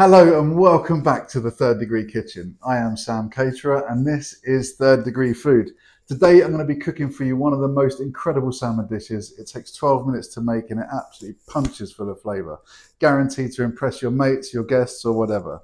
Hello and welcome back to the Third Degree Kitchen. I am Sam Caterer and this is Third Degree Food. Today I'm going to be cooking for you one of the most incredible salmon dishes. It takes 12 minutes to make and it absolutely punches full of flavour. Guaranteed to impress your mates, your guests or whatever.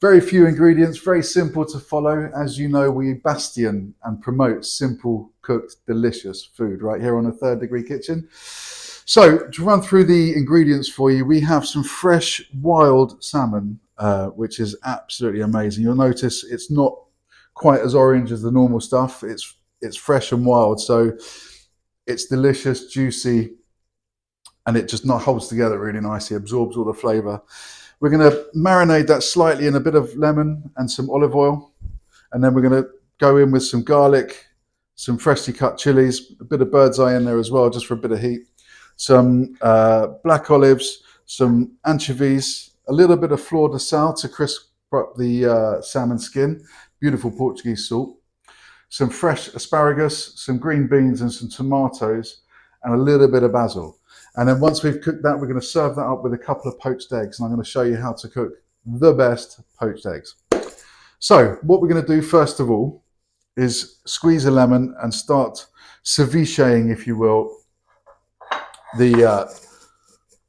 Very few ingredients, very simple to follow. As you know, we bastion and promote simple, cooked, delicious food right here on the Third Degree Kitchen. So to run through the ingredients for you, we have some fresh wild salmon, which is absolutely amazing. You'll notice it's not quite as orange as the normal stuff. It's fresh and wild, so it's delicious, juicy, and it just not holds together really nicely, absorbs all the flavour. We're going to marinate that slightly in a bit of lemon and some olive oil, and then we're going to go in with some garlic, some freshly cut chilies, a bit of bird's eye in there as well, just for a bit of heat. Some black olives, some anchovies, a little bit of fleur de sal to crisp up the salmon skin, beautiful Portuguese salt, some fresh asparagus, some green beans and some tomatoes, and a little bit of basil. And then once we've cooked that, we're going to serve that up with a couple of poached eggs, and I'm going to show you how to cook the best poached eggs. So what we're going to do first of all is squeeze a lemon and start cevicheing, if you will, the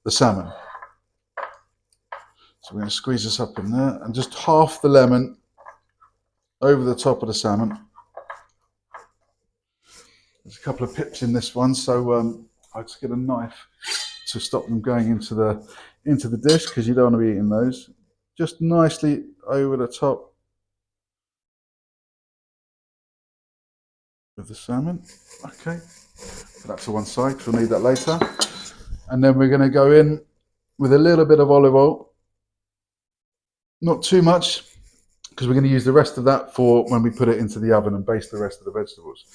salmon. So we're going to squeeze this up in there and just half the lemon over the top of the salmon. There's a couple of pips in this one, so I'll just get a knife to stop them going into the dish, because you don't want to be eating those. Just nicely over the top of the salmon. Okay. Put that to one side, we'll need that later. And then we're going to go in with a little bit of olive oil. Not too much, because we're going to use the rest of that for when we put it into the oven and baste the rest of the vegetables.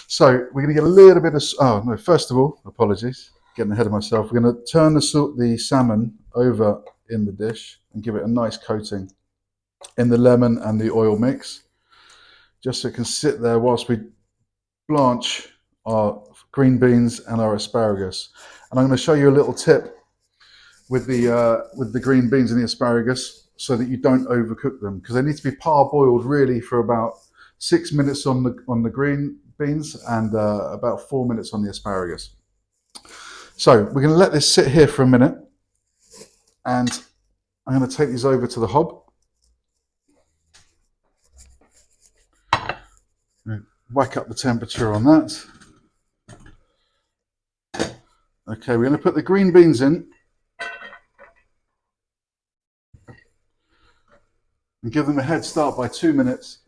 So we're going to get a little bit of, first of all, apologies, getting ahead of myself. We're going to turn the salmon over in the dish and give it a nice coating in the lemon and the oil mix, just so it can sit there whilst we blanch our green beans and our asparagus. And I'm going to show you a little tip with the green beans and the asparagus, so that you don't overcook them, because they need to be parboiled really for about 6 minutes on the green beans and about 4 minutes on the asparagus. So we're going to let this sit here for a minute, and I'm going to take these over to the hob. Whack up the temperature on that. Okay, we're going to put the green beans in and give them a head start by 2 minutes.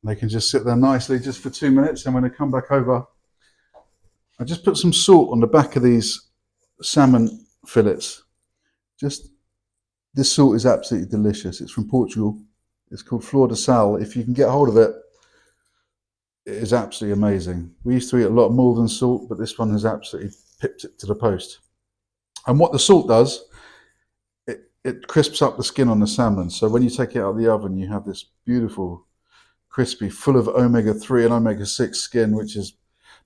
They can just sit there nicely just for 2 minutes, and when I come back over, I just put some salt on the back of these salmon fillets. This salt is absolutely delicious. It's from Portugal. It's called fleur de sal. If you can get hold of it, it is absolutely amazing. We used to eat a lot more than salt, but this one has absolutely pipped it to the post. And what the salt does, it crisps up the skin on the salmon. So when you take it out of the oven, you have this beautiful, crispy, full of omega-3 and omega-6 skin, which is,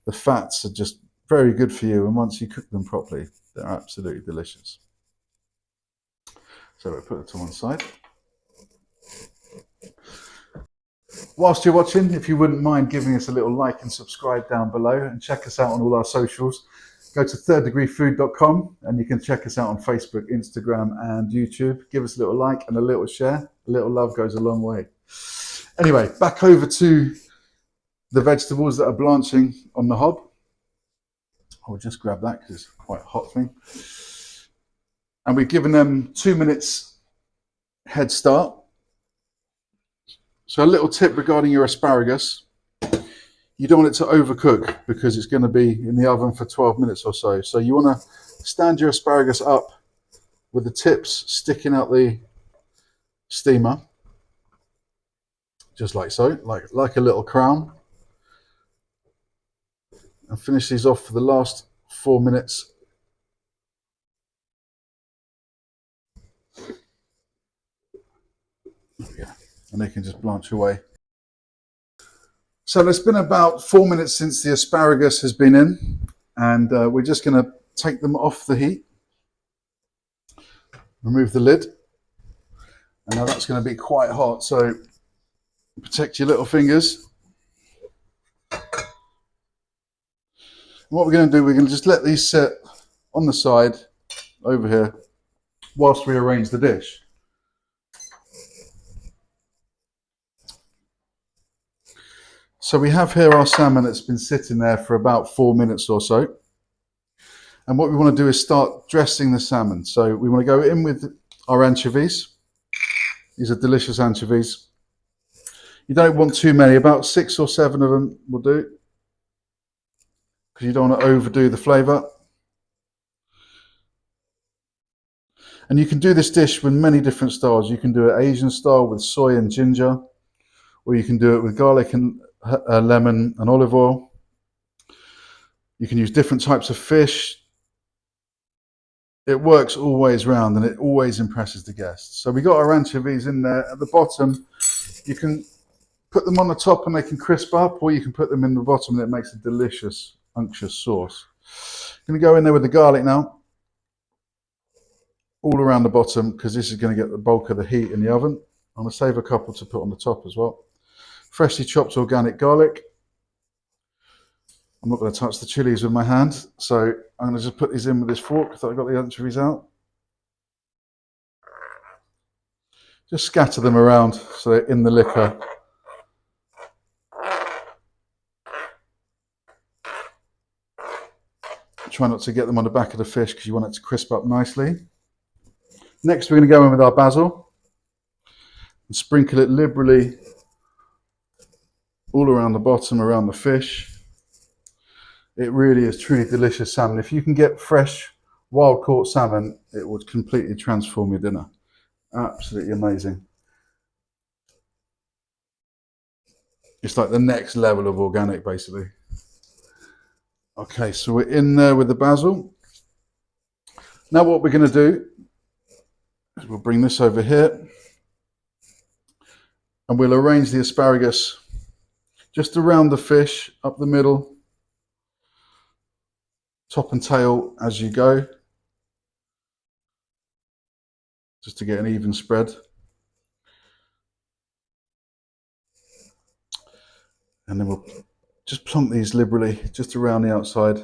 the fats are just very good for you. And once you cook them properly, they're absolutely delicious. So we'll put it to one side. Whilst you're watching, if you wouldn't mind giving us a little like and subscribe down below, and check us out on all our socials. Go to thirddegreefood.com and you can check us out on Facebook, Instagram and YouTube. Give us a little like and a little share. A little love goes a long way. Anyway, back over to the vegetables that are blanching on the hob. I'll just grab that because it's quite a hot thing. And we've given them 2 minutes head start. So a little tip regarding your asparagus: you don't want it to overcook, because it's going to be in the oven for 12 minutes or so. So you want to stand your asparagus up with the tips sticking out the steamer, just like so, like a little crown. And finish these off for the last 4 minutes. There we go. and they can just blanch away. So it's been about 4 minutes since the asparagus has been in, and we're just going to take them off the heat, remove the lid, and now that's going to be quite hot, so protect your little fingers. And what we're going to do, we're going to just let these sit on the side over here whilst we arrange the dish. So we have here our salmon that's been sitting there for about 4 minutes or so. And what we want to do is start dressing the salmon. So we want to go in with our anchovies. These are delicious anchovies. You don't want too many, about 6 or 7 of them will do, because you don't want to overdo the flavour. And you can do this dish with many different styles. You can do it Asian style with soy and ginger, or you can do it with garlic and lemon and olive oil. You can use different types of fish. It works always round, and it always impresses the guests. So we got our anchovies in there. At the bottom, you can put them on the top and they can crisp up, or you can put them in the bottom and it makes a delicious, unctuous sauce. I'm going to go in there with the garlic now, all around the bottom, because this is going to get the bulk of the heat in the oven. I'm going to save a couple to put on the top as well. Freshly chopped organic garlic. I'm not going to touch the chilies with my hand, so I'm going to just put these in with this fork that I got the anchovies out. Just scatter them around so they're in the liquor. Try not to get them on the back of the fish because you want it to crisp up nicely. Next, we're going to go in with our basil and sprinkle it liberally all around the bottom, around the fish. It really is truly delicious salmon. If you can get fresh, wild-caught salmon, it would completely transform your dinner. Absolutely amazing. It's like the next level of organic, basically. Okay, so we're in there with the basil. Now what we're going to do is we'll bring this over here and we'll arrange the asparagus just around the fish, up the middle, top and tail as you go, just to get an even spread. And then we'll just plump these liberally just around the outside.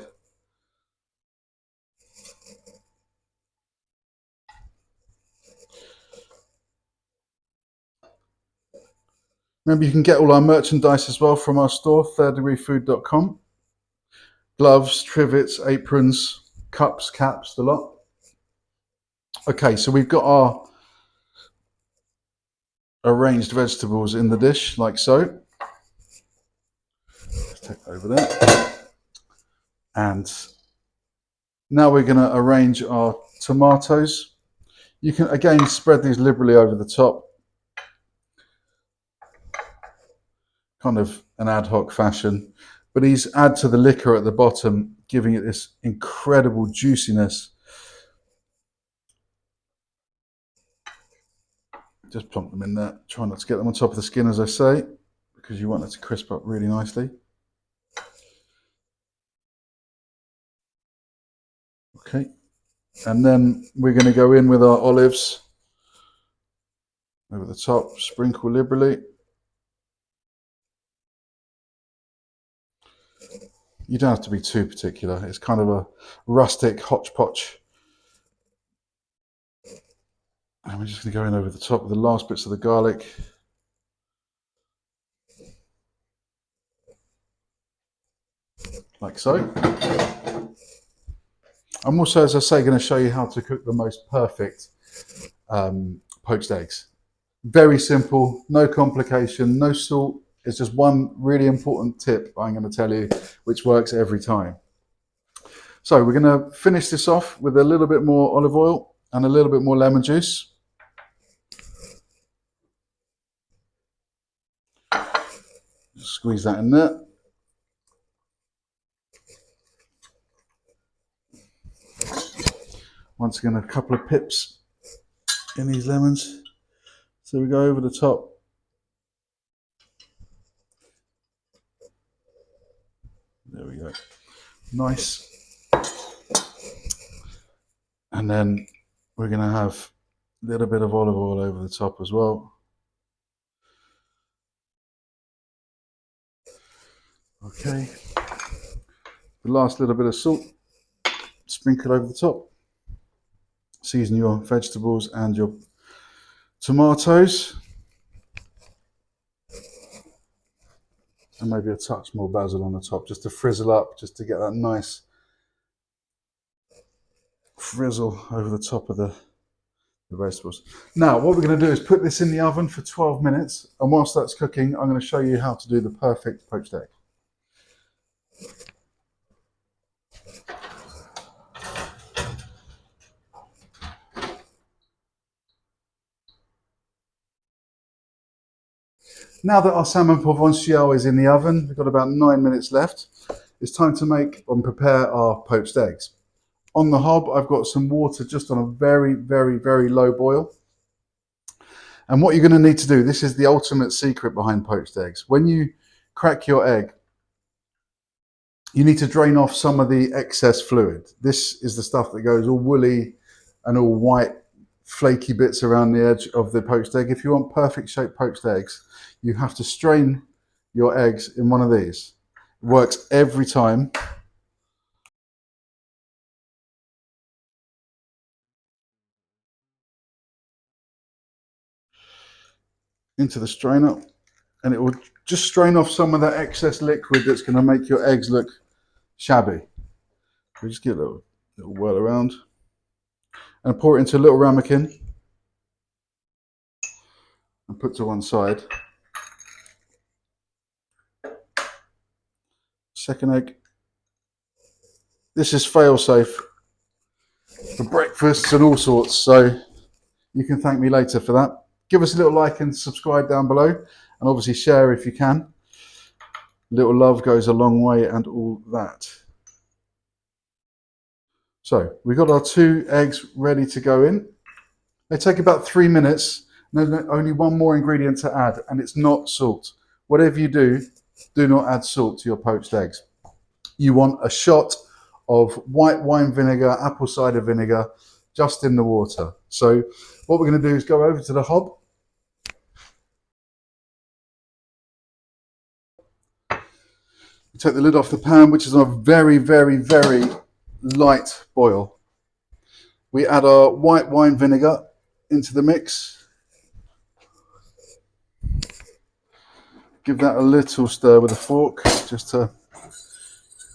Remember, you can get all our merchandise as well from our store, thirddegreefood.com. Gloves, trivets, aprons, cups, caps, the lot. Okay, so we've got our arranged vegetables in the dish, like so. Let's take over there. And now we're going to arrange our tomatoes. You can, again, spread these liberally over the top, kind of an ad hoc fashion. But these add to the liquor at the bottom, giving it this incredible juiciness. Just plump them in there. Try not to get them on top of the skin, as I say, because you want it to crisp up really nicely. Okay, and then we're going to go in with our olives over the top, sprinkle liberally. You don't have to be too particular. It's kind of a rustic hodgepodge. And we're just going to go in over the top with the last bits of the garlic. Like so. I'm also, as I say, going to show you how to cook the most perfect poached eggs. Very simple, no complication, no salt. It's just one really important tip I'm going to tell you, which works every time. So we're going to finish this off with a little bit more olive oil and a little bit more lemon juice. Just squeeze that in there. Once again, a couple of pips in these lemons. So we go over the top Nice. And then we're going to have a little bit of olive oil over the top as well. Okay. The last little bit of salt, sprinkle over the top. Season your vegetables and your tomatoes. And maybe a touch more basil on the top, just to frizzle up, just to get that nice frizzle over the top of the vegetables. Now, what we're going to do is put this in the oven for 12 minutes. And whilst that's cooking, I'm going to show you how to do the perfect poached egg. Now that our salmon provencal is in the oven, we've got about 9 minutes left. It's time to make and prepare our poached eggs. On the hob, I've got some water just on a very, very, very low boil. And what you're going to need to do, this is the ultimate secret behind poached eggs. When you crack your egg, you need to drain off some of the excess fluid. This is the stuff that goes all woolly and all white, flaky bits around the edge of the poached egg. If you want perfect shaped poached eggs, you have to strain your eggs in one of these. It works every time. Into the strainer, and it will just strain off some of that excess liquid that's going to make your eggs look shabby. So just give it a little whirl around and pour it into a little ramekin and put to one side. Second egg. This is fail safe for breakfasts and all sorts, so you can thank me later for that. Give us a little like and subscribe down below, and obviously share if you can. Little love goes a long way and all that. So we've got our 2 eggs ready to go in. They take about 3 minutes. There's only one more ingredient to add, and it's not salt. Whatever you do, do not add salt to your poached eggs. You want a shot of white wine vinegar, apple cider vinegar, just in the water. So what we're going to do is go over to the hob. Take the lid off the pan, which is on a very, very, very light boil. We add our white wine vinegar into the mix. Give that a little stir with a fork, just to,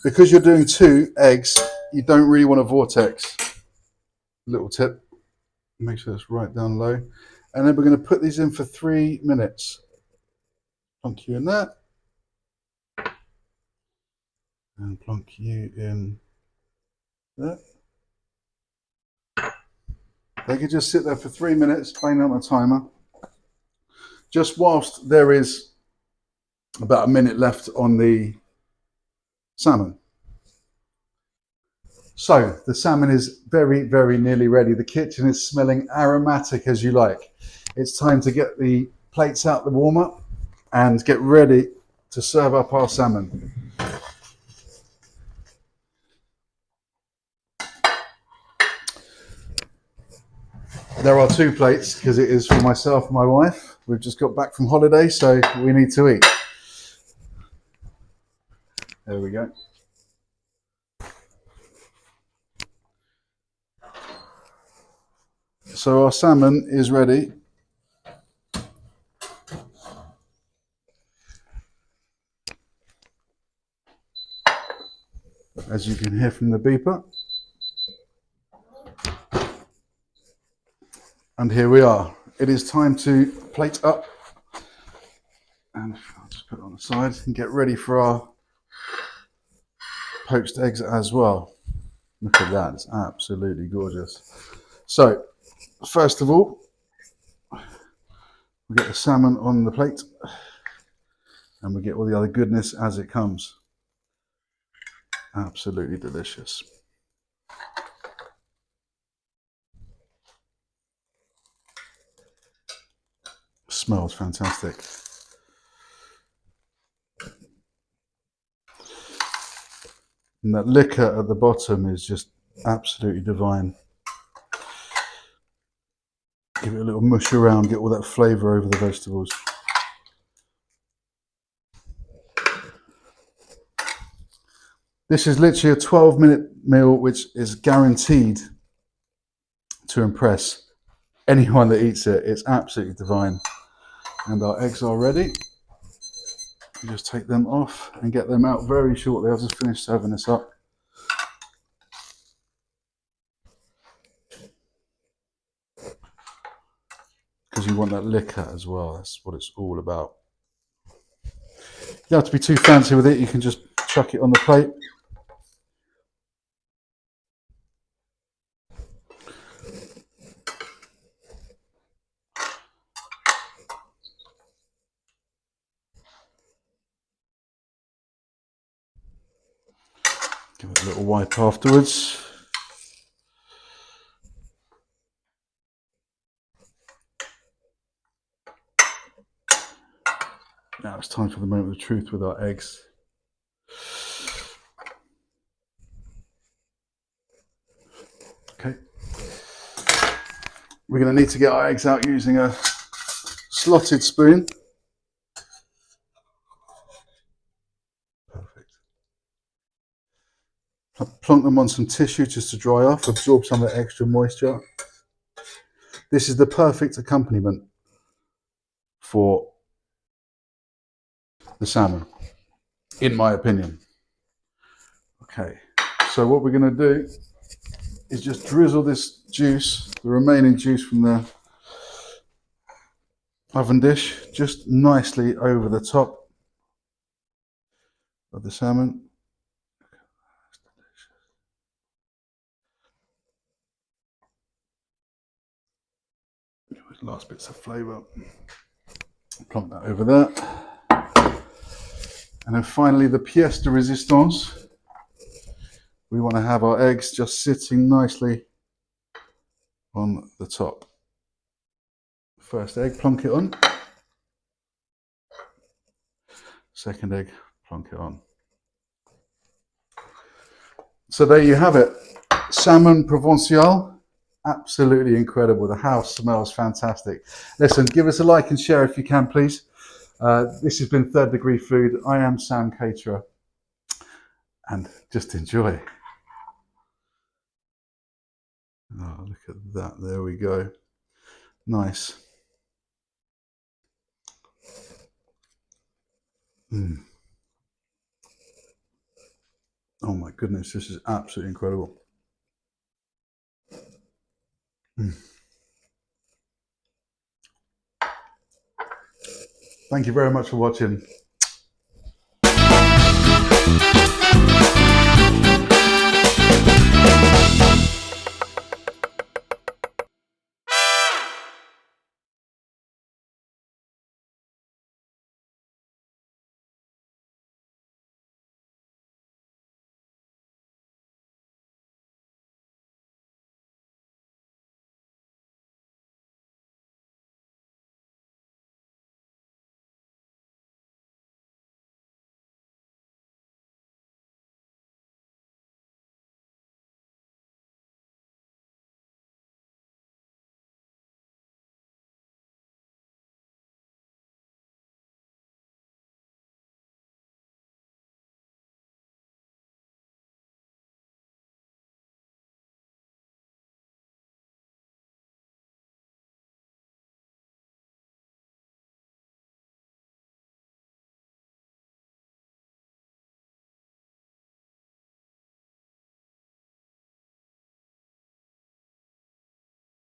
because you're doing 2 eggs, you don't really want a vortex. Little tip, make sure it's right down low. And then we're going to put these in for 3 minutes. Plonk you in there. And plonk you in there. They could just sit there for 3 minutes, bang out my timer. Just whilst there is about a minute left on the salmon. So the salmon is very, very nearly ready. The kitchen is smelling aromatic as you like. It's time to get the plates out the warmer and get ready to serve up our salmon. There are 2 plates because it is for myself and my wife. We've just got back from holiday, so we need to eat. There we go. So our salmon is ready. As you can hear from the beeper. And here we are. It is time to plate up. And I'll just put it on the side and get ready for our poached eggs as well. Look at that, it's absolutely gorgeous. So, first of all, we get the salmon on the plate and we get all the other goodness as it comes. Absolutely delicious. Smells fantastic. And that liquor at the bottom is just absolutely divine. Give it a little mush around, get all that flavour over the vegetables. This is literally a 12-minute meal which is guaranteed to impress anyone that eats it. It's absolutely divine. And our eggs are ready. You just take them off and get them out very shortly. I've just finished serving this up. Because you want that liquor as well. That's what it's all about. You don't have to be too fancy with it. You can just chuck it on the plate. Give it a little wipe afterwards. Now it's time for the moment of truth with our eggs. Okay. We're going to need to get our eggs out using a slotted spoon. Perfect. Plonk them on some tissue just to dry off, absorb some of the extra moisture. This is the perfect accompaniment for the salmon, in my opinion. Okay, so what we're going to do is just drizzle this juice, the remaining juice from the oven dish, just nicely over the top of the salmon. Last bits of flavour. Plonk that over there. And then finally, the pièce de résistance. We want to have our eggs just sitting nicely on the top. First egg, plonk it on. Second egg, plonk it on. So there you have it. Salmon Provencal. Absolutely incredible. The house smells fantastic. Listen, give us a like and share if you can, please. This has been Third Degree Food. I am Sam Caterer. And just enjoy. Oh, look at that. There we go. Nice. Mm. Oh my goodness, this is absolutely incredible. Mm. Thank you very much for watching.